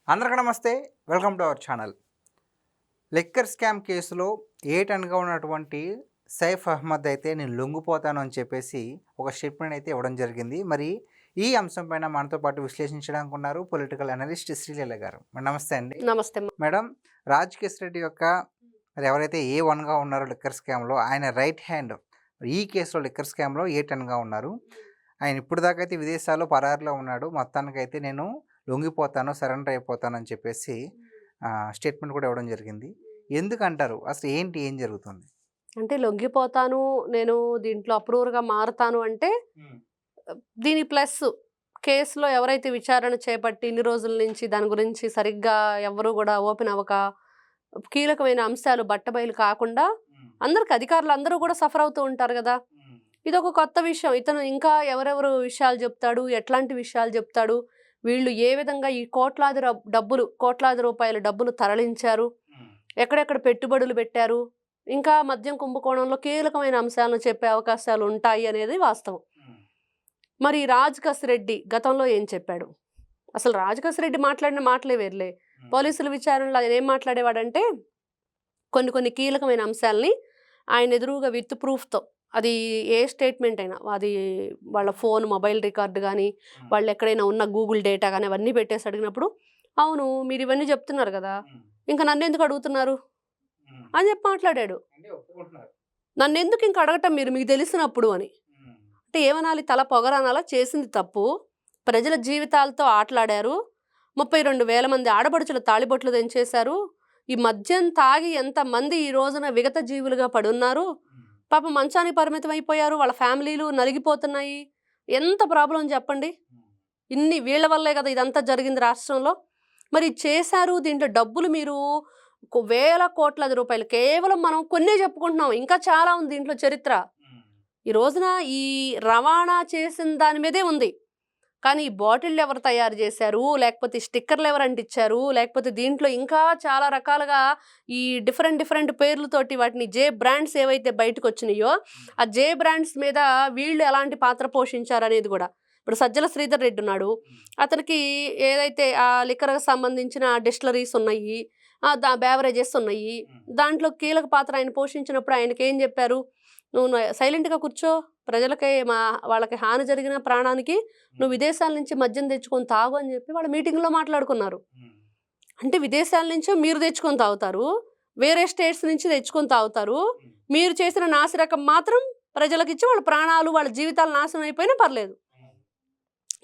అందరికీ నమస్తే. Welcome to our channel. Liquor scam కేసులో ఏటన్గా ఉన్నటువంటి సైఫ్ అహ్మద్ అయితే నేను లొంగిపోతాను అని చెప్పేసి ఒక స్టేట్మెంట్ అయితే ఇవ్వడం జరిగింది. మరి ఈ అంశం పైన మనతో పాటు విశ్లేషించడానికి ఉన్నారు పొలిటికల్ అనలిస్ట్ శ్రీలీల గారు. నమస్తే అండి. నమస్తే. మేడం, రాజకేష్ రెడ్డి యొక్క మరి ఎవరైతే A1గా ఉన్నారో లిక్కర్ స్కామ్లో ఆయన రైట్ హ్యాండ్ ఈ కేసులో లిక్కర్ స్కామ్లో A10గా ఉన్నారు. ఆయన ఇప్పుడు దాకా అయితే విదేశాల్లో పరారులో ఉన్నాడు. మొత్తానికైతే నేను లొంగిపోతాను, సరెండర్ అయిపోతాను అని చెప్పేసి స్టేట్మెంట్ కూడా ఇవ్వడం జరిగింది. ఎందుకంటారు? అసలు ఏం జరుగుతుంది? అంటే లొంగిపోతాను, నేను దీంట్లో అప్రూవర్‌గా మారతాను అంటే దీని ప్లస్ కేసులో ఎవరైతే విచారణ చేపట్టి ఇన్ని రోజుల నుంచి దాని గురించి సరిగ్గా ఎవరు కూడా ఓపెన్ అవ్వక కీలకమైన అంశాలు బట్టబయలు కాకుండా అందరికి అధికారులు అందరూ కూడా సఫర్ అవుతూ ఉంటారు కదా. ఇదొక కొత్త విషయం. ఇతను ఇంకా ఎవరెవరు విషయాలు చెప్తాడు, ఎట్లాంటి విషయాలు చెప్తాడు, వీళ్ళు ఏ విధంగా ఈ కోట్లాది రూపాయల డబ్బులు తరలించారు, ఎక్కడెక్కడ పెట్టుబడులు పెట్టారు, ఇంకా మద్యం కుంభకోణంలో కీలకమైన అంశాలను చెప్పే అవకాశాలు ఉంటాయి అనేది వాస్తవం. మరి రాజకేష్ రెడ్డి గతంలో ఏం చెప్పాడు? అసలు రాజకేష్ రెడ్డి మాట్లాడిన మాటలే వేర్లే. పోలీసుల విచారణలో ఆయన ఏం మాట్లాడేవాడంటే కొన్ని కీలకమైన అంశాలని ఆయన ఎదురుగా విత్ ప్రూఫ్తో, అది ఏ స్టేట్మెంట్ అయినా, అది వాళ్ళ ఫోన్ మొబైల్ రికార్డు కానీ వాళ్ళు ఎక్కడైనా ఉన్న గూగుల్ డేటా కానీ అవన్నీ పెట్టేసి అడిగినప్పుడు, అవును మీరు ఇవన్నీ చెప్తున్నారు కదా, ఇంకా నన్ను ఎందుకు అడుగుతున్నారు అని చెప్పి మాట్లాడాడు. నన్ను ఎందుకు ఇంకా అడగటం మీకు తెలిసినప్పుడు అని. అంటే ఏమనాలి, తల పొగరనాలా? చేసింది తప్పు, ప్రజల జీవితాలతో ఆటలాడారు, 32,000 మంది ఆడపడుచుల తాళిబొట్లు తెంచేశారు, ఈ మద్యం తాగి ఎంతమంది ఈ రోజున విగత జీవులుగా పడున్నారు, పాప మంచానికి పరిమితం అయిపోయారు, వాళ్ళ ఫ్యామిలీలు నలిగిపోతున్నాయి, ఎంత ప్రాబ్లం చెప్పండి. ఇన్ని వీళ్ళ వల్లే కదా ఇదంతా జరిగింది రాష్ట్రంలో. మరి చేశారు, దీంట్లో డబ్బులు మీరు వేల కోట్లాది రూపాయలు, కేవలం మనం కొన్నే చెప్పుకుంటున్నాం, ఇంకా చాలా ఉంది దీంట్లో చరిత్ర. ఈ రోజున ఈ రవాణా చేసిన దాని మీదే ఉంది, కానీ ఈ బాటిళ్ళు ఎవరు తయారు చేశారు, లేకపోతే స్టిక్కర్లు ఎవరు అంటించారు, లేకపోతే దీంట్లో ఇంకా చాలా రకాలుగా ఈ డిఫరెంట్ పేర్లతోటి వాటిని జే బ్రాండ్స్ ఏవైతే బయటకు వచ్చినాయో ఆ జే బ్రాండ్స్ మీద వీళ్ళు ఎలాంటి పాత్ర పోషించారు అనేది కూడా. ఇప్పుడు సజ్జల శ్రీధర్ రెడ్డి ఉన్నాడు, అతనికి ఏదైతే ఆ లిక్కర్కి సంబంధించిన డిస్టిలరీస్ ఉన్నాయి, బేవరేజెస్ ఉన్నాయి, దాంట్లో కీలక పాత్ర ఆయన పోషించినప్పుడు ఆయనకి ఏం చెప్పారు, నువ్వు సైలెంట్గా కూర్చో, ప్రజలకి వాళ్ళకి హాని జరిగిన ప్రాణానికి నువ్వు విదేశాల నుంచి మద్యం తెచ్చుకొని తాగు అని చెప్పి వాళ్ళ మీటింగ్లో మాట్లాడుకున్నారు. అంటే విదేశాల నుంచి మీరు తెచ్చుకొని తాగుతారు, వేరే స్టేట్స్ నుంచి తెచ్చుకొని తాగుతారు, మీరు చేసిన నాసిరకం మాత్రం ప్రజలకు ఇచ్చి వాళ్ళ ప్రాణాలు వాళ్ళ జీవితాలు నాశనం అయిపోయినా పర్లేదు.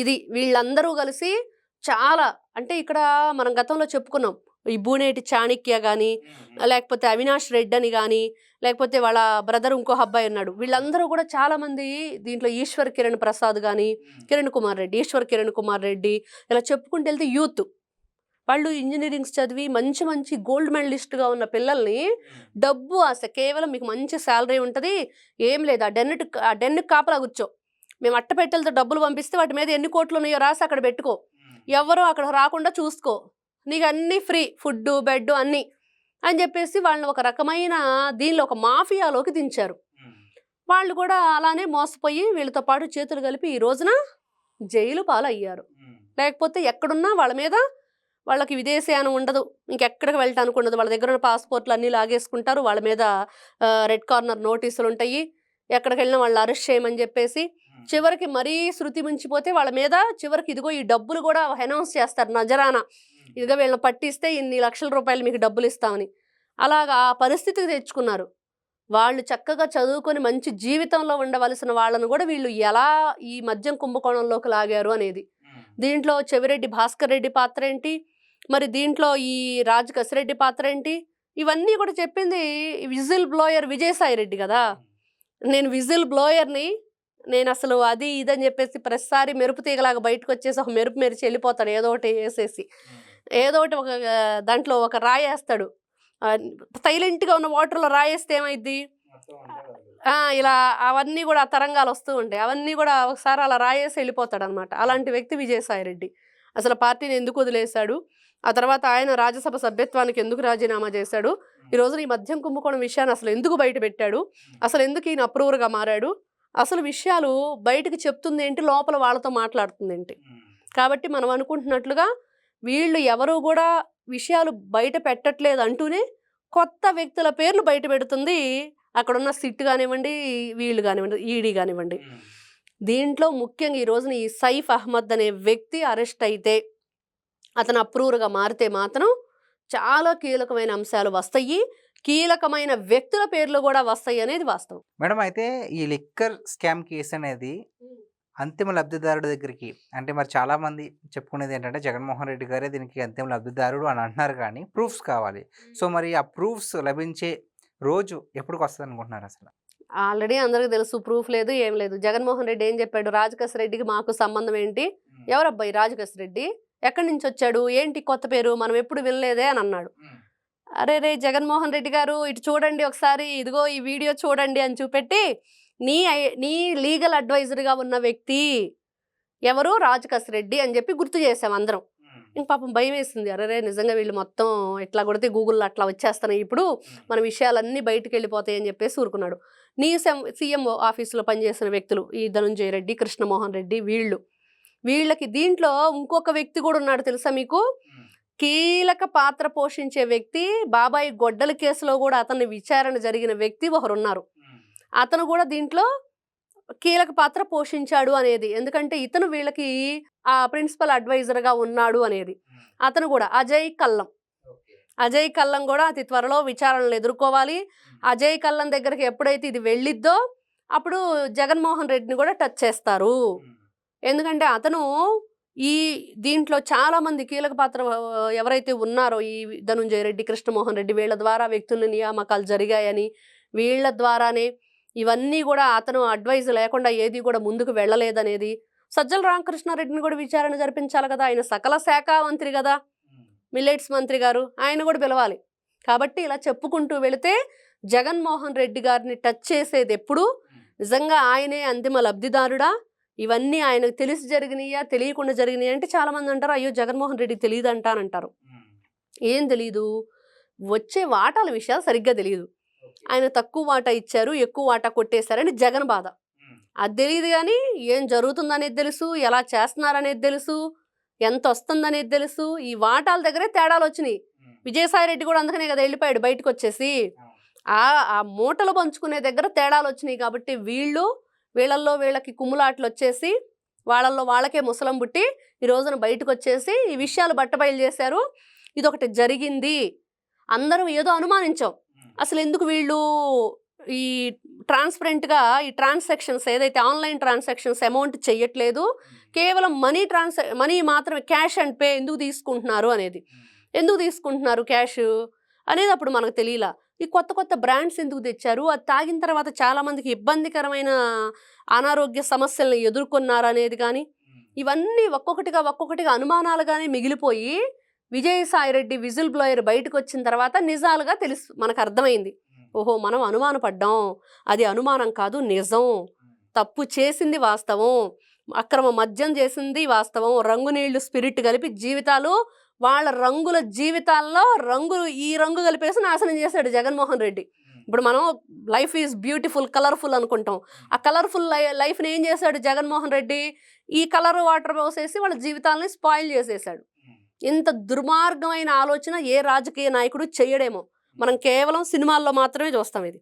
ఇది వీళ్ళందరూ కలిసి చాలా, అంటే ఇక్కడ మనం గతంలో చెప్పుకున్నాం, ఈ బూనేటి చాణక్య కానీ, లేకపోతే అవినాష్ రెడ్డి అని కానీ, లేకపోతే వాళ్ళ బ్రదర్ ఇంకో అబ్బాయి ఉన్నాడు, వీళ్ళందరూ కూడా చాలామంది దీంట్లో ఈశ్వర్ కిరణ్ ప్రసాద్ కానీ, ఈశ్వర్ కిరణ్ కుమార్ రెడ్డి, ఇలా చెప్పుకుంటూ వెళ్తే యూత్ వాళ్ళు ఇంజనీరింగ్స్ చదివి మంచి గోల్డ్ మెడలిస్ట్గా ఉన్న పిల్లల్ని డబ్బు ఆశ, కేవలం మీకు మంచి శాలరీ ఉంటుంది, ఏం లేదు, ఆ డెన్నుకి కాపలా కూర్చో, మేము అట్టపెట్టెలతో డబ్బులు పంపిస్తే వాటి మీద ఎన్ని కోట్లు ఉన్నాయో రాసి అక్కడ పెట్టుకో, ఎవరు అక్కడ రాకుండా చూసుకో, నీకు అన్నీ ఫ్రీ, ఫుడ్ బెడ్ అన్నీ అని చెప్పేసి వాళ్ళని ఒక రకమైన దీనిలో ఒక మాఫియాలోకి దించారు. వాళ్ళు కూడా అలానే మోసపోయి వీళ్ళతో పాటు చేతులు కలిపి ఈ రోజున జైలు పాలయ్యారు. లేకపోతే ఎక్కడున్నా వాళ్ళ మీద వాళ్ళకి విదేశీయానం ఉండదు, ఇంకెక్కడికి వెళ్ళటానికి ఉండదు, వాళ్ళ దగ్గర ఉన్న పాస్పోర్ట్లు అన్నీ లాగేసుకుంటారు, వాళ్ళ మీద రెడ్ కార్నర్ నోటీసులు ఉంటాయి, ఎక్కడికి వెళ్ళినా వాళ్ళు అరెస్ట్ చేయమని చెప్పేసి, చివరికి మరీ శృతి మించిపోతే వాళ్ళ మీద చివరికి ఇదిగో ఈ డబ్బులు కూడా అనౌన్స్ చేస్తారు నజరానా, ఇదిగో వీళ్ళని పట్టిస్తే ఇన్ని లక్షల రూపాయలు మీకు డబ్బులు ఇస్తామని. అలాగా ఆ పరిస్థితికి తెచ్చుకున్నారు. వాళ్ళు చక్కగా చదువుకొని మంచి జీవితంలో ఉండవలసిన వాళ్ళను కూడా వీళ్ళు ఎలా ఈ మద్యం కుంభకోణంలోకి లాగారు అనేది. దీంట్లో చెవిరెడ్డి భాస్కర్ రెడ్డి పాత్ర ఏంటి, మరి దీంట్లో ఈ రాజకేష్ రెడ్డి పాత్ర ఏంటి, ఇవన్నీ కూడా చెప్పింది విజిల్ బ్లోయర్ విజయసాయి రెడ్డి కదా. నేను విజిల్ బ్లోయర్ని, నేను అసలు అది ఇదని చెప్పేసి ప్రతిసారి మెరుపు తీగలాగా బయటకు వచ్చేసి ఒక మెరుపు మెరిచి వెళ్ళిపోతాడు, ఏదో ఒకటి వేసేసి, ఏదో ఒకటి ఒక దాంట్లో ఒక రాయేస్తాడు, సైలెంట్గా ఉన్న వాటర్లో రాయేస్తే ఏమైద్ది, ఇలా అవన్నీ కూడా తరంగాలు వస్తూ ఉంటాయి, అవన్నీ కూడా ఒకసారి అలా రాయేసి వెళ్ళిపోతాడు అనమాట. అలాంటి వ్యక్తి విజయసాయి రెడ్డి. అసలు పార్టీని ఎందుకు వదిలేశాడు, ఆ తర్వాత ఆయన రాజ్యసభ సభ్యత్వానికి ఎందుకు రాజీనామా చేశాడు, ఈ రోజున ఈ మద్యం కుంభకోణం విషయాన్ని అసలు ఎందుకు బయట పెట్టాడు, అసలు ఎందుకు ఈయన అప్రూవర్గా మారాడు, అసలు విషయాలు బయటకు చెప్తుంది ఏంటి, లోపల వాళ్ళతో మాట్లాడుతుంది ఏంటి. కాబట్టి మనం అనుకుంటున్నట్లుగా వీళ్ళు ఎవరు కూడా విషయాలు బయట పెట్టట్లేదు అంటూనే కొత్త వ్యక్తుల పేర్లు బయట పెడుతుంది అక్కడున్న సిట్ కానివ్వండి, వీళ్ళు కానివ్వండి, ఈడీ కానివ్వండి. దీంట్లో ముఖ్యంగా ఈ రోజున ఈ సైఫ్ అహ్మద్ అనే వ్యక్తి అరెస్ట్ అయితే, అతను అప్రూవర్గా మారితే మాత్రం చాలా కీలకమైన అంశాలు వస్తాయి, కీలకమైన వ్యక్తుల పేర్లు కూడా వస్తాయి అనేది వాస్తవం. మేడం అయితే ఈ లిక్కర్ స్కామ్ కేసు అనేది అంతిమ లబ్ధిదారుడి దగ్గరికి, అంటే మరి చాలామంది చెప్పుకునేది ఏంటంటే జగన్మోహన్ రెడ్డి గారే దీనికి అంతిమ లబ్ధిదారుడు అని అంటున్నారు, కానీ ప్రూఫ్స్ కావాలి. సో మరి ఆ ప్రూఫ్స్ లభించే రోజు ఎప్పటికి వస్తుంది అనుకుంటున్నారు అసలు? ఆల్రెడీ అందరికీ తెలుసు, ప్రూఫ్ లేదు, ఏం లేదు. జగన్మోహన్ రెడ్డి ఏం చెప్పాడు? రాజకేశ్ రెడ్డికి మాకు సంబంధం ఏంటి? ఎవరబ్బాయి రాజకేశ్ రెడ్డి? ఎక్కడి నుంచి వచ్చాడు? ఏంటి కొత్త పేరు? మనం ఎప్పుడు వినలేదే అని అన్నాడు. అరే రే జగన్మోహన్ రెడ్డి గారు, ఇటు చూడండి ఒకసారి, ఇదిగో ఈ వీడియో చూడండి అని చూపెట్టి, నీ లీగల్ అడ్వైజర్గా ఉన్న వ్యక్తి ఎవరు? రాజకేశ్ రెడ్డి అని చెప్పి గుర్తు చేసాం అందరం. ఇంక పాపం భయం వేసింది. అరే నిజంగా వీళ్ళు మొత్తం ఎట్లా కొడితే గూగుల్లో అట్లా వచ్చేస్తున్నాయి, ఇప్పుడు మన విషయాలన్నీ బయటకు వెళ్ళిపోతాయి అని చెప్పేసి ఊరుకున్నాడు. నీ సీఎం ఆఫీసులో పనిచేసిన వ్యక్తులు ఈ ధనుంజయ రెడ్డి, కృష్ణమోహన్ రెడ్డి, వీళ్ళకి దీంట్లో ఇంకొక వ్యక్తి కూడా ఉన్నాడు తెలుసా మీకు? కీలక పాత్ర పోషించే వ్యక్తి, బాబాయ్ గొడ్డల కేసులో కూడా అతన్ని విచారణ జరిగిన వ్యక్తి ఒకరున్నారు. అతను కూడా దీంట్లో కీలక పాత్ర పోషించాడు అనేది. ఎందుకంటే ఇతను వీళ్ళకి ఆ ప్రిన్సిపల్ అడ్వైజర్గా ఉన్నాడు అనేది. అతను కూడా అజయ్ కల్లం కూడా అతి త్వరలో విచారణలు ఎదుర్కోవాలి. అజయ్ కల్లం దగ్గరికి ఎప్పుడైతే ఇది వెళ్ళిద్దో అప్పుడు జగన్మోహన్ రెడ్డిని కూడా టచ్ చేస్తారు. ఎందుకంటే అతను ఈ దీంట్లో చాలా మంది కీలక పాత్ర ఎవరైతే ఉన్నారో, ఈ ధనుంజయ రెడ్డి, కృష్ణమోహన్ రెడ్డి, వీళ్ళ ద్వారా వ్యక్తుల నియామకాలు జరిగాయని, వీళ్ళ ద్వారానే ఇవన్నీ కూడా అతను అడ్వైజ్ లేకుండా ఏది కూడా ముందుకు వెళ్ళలేదనేది. సజ్జల రామకృష్ణారెడ్డిని కూడా విచారణ జరిపించాలి కదా, ఆయన సకల శాఖ మంత్రి కదా, మిల్లెట్స్ మంత్రి గారు, ఆయన కూడా పిలవాలి. కాబట్టి ఇలా చెప్పుకుంటూ వెళితే జగన్మోహన్ రెడ్డి గారిని టచ్ చేసేది ఎప్పుడు నిజంగా ఆయనే అంతిమ లబ్ధిదారుడా, ఇవన్నీ ఆయనకు తెలిసి జరిగినాయా తెలియకుండా జరిగినాయి అంటే చాలామంది అంటారు అయ్యో జగన్మోహన్ రెడ్డి తెలియదు అంటానంటారు. ఏం తెలీదు, వచ్చే వాటాల విషయాలు సరిగ్గా తెలియదు. ఆయన తక్కువ వాటా ఇచ్చారు, ఎక్కువ వాటా కొట్టేశారని జగన్ బాధ. అది తెలియదు, కానీ ఏం జరుగుతుందనేది తెలుసు, ఎలా చేస్తున్నారనేది తెలుసు, ఎంత వస్తుందనేది తెలుసు. ఈ వాటాల దగ్గరే తేడాలు వచ్చినాయి. విజయసాయి రెడ్డి కూడా అందుకనే కదా వెళ్ళిపోయాడు బయటకు వచ్చేసి. ఆ మూటలు పంచుకునే దగ్గర తేడాలు వచ్చినాయి. కాబట్టి వీళ్ళల్లో వీళ్ళకి కుమ్ములాట్లు వచ్చేసి వాళ్ళల్లో వాళ్ళకే ముసలం పుట్టి ఈ రోజున బయటకు వచ్చేసి ఈ విషయాలు బట్టబయలు చేశారు. ఇదొకటి జరిగింది, అందరం ఏదో అనుమానించాం. అసలు ఎందుకు వీళ్ళు ఈ ట్రాన్స్పరెంట్గా ఈ ట్రాన్సాక్షన్స్ ఏదైతే ఆన్లైన్ ట్రాన్సాక్షన్స్ అమౌంట్ చెయ్యట్లేదు, కేవలం మనీ మాత్రమే, క్యాష్ అండ్ పే ఎందుకు తీసుకుంటున్నారు క్యాష్ అనేది అప్పుడు మనకు తెలియలా. ఈ కొత్త బ్రాండ్స్ ఎందుకు తెచ్చారు, అది తాగిన తర్వాత చాలామందికి ఇబ్బందికరమైన అనారోగ్య సమస్యలను ఎదుర్కొన్నారు అనేది కానీ, ఇవన్నీ ఒక్కొక్కటిగా అనుమానాలుగానే మిగిలిపోయి విజయసాయి రెడ్డి విజిల్ బ్లోయర్ బయటకు వచ్చిన తర్వాత నిజాలుగా మనకు అర్థమైంది. ఓహో మనం అనుమానపడ్డాం, అది అనుమానం కాదు నిజం, తప్పు చేసింది వాస్తవం, అక్రమ మద్యం చేసింది వాస్తవం, రంగు నీళ్లు స్పిరిట్ కలిపి జీవితాలు వాళ్ళ రంగుల జీవితాల్లో ఈ రంగు కలిపేసి నాశనం చేశాడు జగన్మోహన్ రెడ్డి. ఇప్పుడు మనం లైఫ్ ఈజ్ బ్యూటిఫుల్ కలర్ఫుల్ అనుకుంటాం, ఆ కలర్ఫుల్ లైఫ్ని ఏం చేశాడు జగన్మోహన్ రెడ్డి? ఈ కలర్ వాటర్ పోసేసి వాళ్ళ జీవితాలని స్పాయిల్ చేసేసాడు. ఇంత దుర్మార్గమైన ఆలోచన ఏ రాజకీయ నాయకుడు చేయడేమో. మనం కేవలం సినిమాల్లో మాత్రమే చూస్తాం. ఇది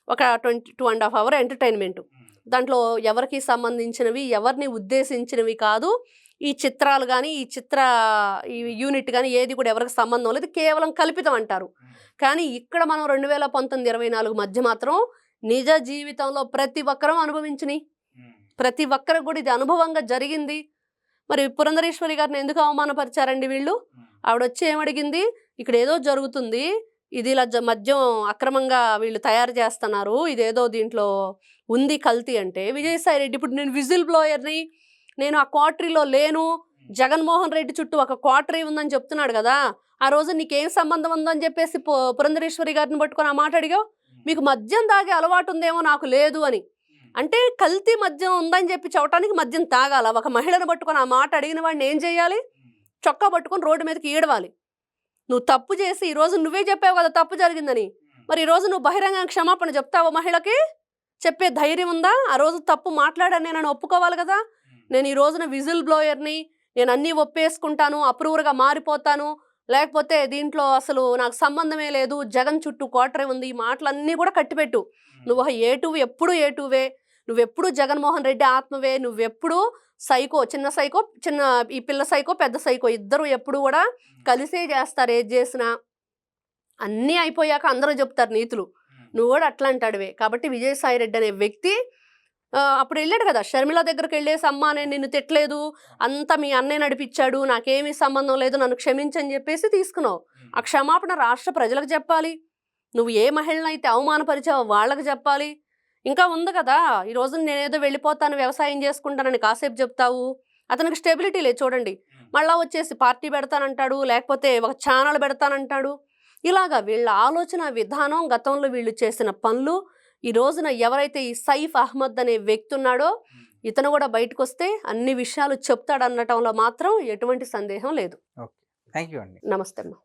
ఒక 2.5 hour ఎంటర్టైన్మెంట్. దాంట్లో ఎవరికి సంబంధించినవి, ఎవరిని ఉద్దేశించినవి కాదు. ఈ చిత్రాలు కానీ ఈ యూనిట్ కానీ ఏది కూడా ఎవరికి సంబంధం లేదు, కేవలం కల్పితం అంటారు. కానీ ఇక్కడ మనం 2019-24 మధ్య మాత్రం నిజ జీవితంలో ప్రతి ఒక్కరూ అనుభవించినాయి, ప్రతి ఒక్కరికి కూడా ఇది అనుభవంగా జరిగింది. మరి పురంధరేశ్వరి గారిని ఎందుకు అవమానపరిచారండి వీళ్ళు? ఆవిడ వచ్చి ఏమడిగింది, ఇక్కడ ఏదో జరుగుతుంది, ఇది ఇలా మద్యం అక్రమంగా వీళ్ళు తయారు చేస్తున్నారు, ఇదేదో దీంట్లో ఉంది కల్తీ అంటే, విజయసాయి రెడ్డి ఇప్పుడు నేను విజిల్ బ్లోయర్ని, నేను ఆ క్వార్టరీలో లేను, జగన్మోహన్ రెడ్డి చుట్టూ ఒక క్వార్టరీ ఉందని చెప్తున్నాడు కదా, ఆ రోజు నీకేం సంబంధం ఉందని చెప్పేసి పురంధరేశ్వరి గారిని పట్టుకొని ఆ మాట అడిగావు. మీకు మద్యం తాగే అలవాటు ఉందేమో, నాకు లేదు అని. అంటే కల్తీ మద్యం ఉందని చెప్పి చెప్పడానికి మద్యం తాగాల? ఒక మహిళను పట్టుకొని ఆ మాట అడిగిన వాడిని ఏం చేయాలి? చొక్కా పట్టుకొని రోడ్డు మీదకి ఈడవాలి. నువ్వు తప్పు చేసి ఈరోజు నువ్వే చెప్పావు కదా తప్పు జరిగిందని, మరి ఈరోజు నువ్వు బహిరంగ క్షమాపణ చెప్తావా? మహిళకి చెప్పే ధైర్యం ఉందా? ఆ రోజు తప్పు మాట్లాడాను నేను ఒప్పుకోవాలి కదా. నేను ఈ రోజున విజిల్ బ్లోయర్ని, నేను అన్నీ ఒప్పేసుకుంటాను, అప్రూవర్గా మారిపోతాను, లేకపోతే దీంట్లో అసలు నాకు సంబంధమే లేదు, జగన్ చుట్టూ కోటరే ఉంది, ఈ మాటలన్నీ కూడా కట్టిపెట్టు. నువ్వు ఏటువి ఎప్పుడు ఏటువే, నువ్వెప్పుడు జగన్మోహన్ రెడ్డి ఆత్మవే, నువ్వెప్పుడు సైకో, చిన్న సైకో, ఈ పిల్ల సైకో, పెద్ద సైకో ఇద్దరు ఎప్పుడు కూడా కలిసే చేస్తారు ఏది చేసినా. అన్నీ అయిపోయాక అందరూ చెప్తారు నీతులు, నువ్వు కూడా అట్లా అంటాడువే. కాబట్టి విజయసాయి రెడ్డి అనే వ్యక్తి అప్పుడు వెళ్ళాడు కదా షర్మిల దగ్గరికి వెళ్ళేసి, అమ్మా నేను నిన్ను తిట్టలేదు, అంతా మీ అన్నయ్య నడిపించాడు, నాకేమీ సంబంధం లేదు, నన్ను క్షమించని చెప్పేసి తీసుకున్నావు. ఆ క్షమాపణ రాష్ట్ర ప్రజలకు చెప్పాలి. నువ్వు ఏ మహిళనైతే అవమానపరిచావో వాళ్ళకి చెప్పాలి. ఇంకా ఉంది కదా, ఈ రోజు నేనేదో వెళ్ళిపోతాను వ్యవసాయం చేసుకుంటానని కాసేపు చెప్తావు. అతనికి స్టెబిలిటీ లేదు చూడండి. మళ్ళా వచ్చేసి పార్టీ పెడతానంటాడు, లేకపోతే ఒక ఛానల్ పెడతానంటాడు. ఇలాగా వీళ్ళ ఆలోచన విధానం, గతంలో వీళ్ళు చేసిన పనులు, ఈ రోజున ఎవరైతే ఈ సైఫ్ అహ్మద్ అనే వ్యక్తి ఉన్నాడో ఇతను కూడా బయటకు వస్తే అన్ని విషయాలు చెప్తాడనటంలో మాత్రం ఎటువంటి సందేహం లేదు. ఓకే, థ్యాంక్ యూ అండి. నమస్తే అమ్మా.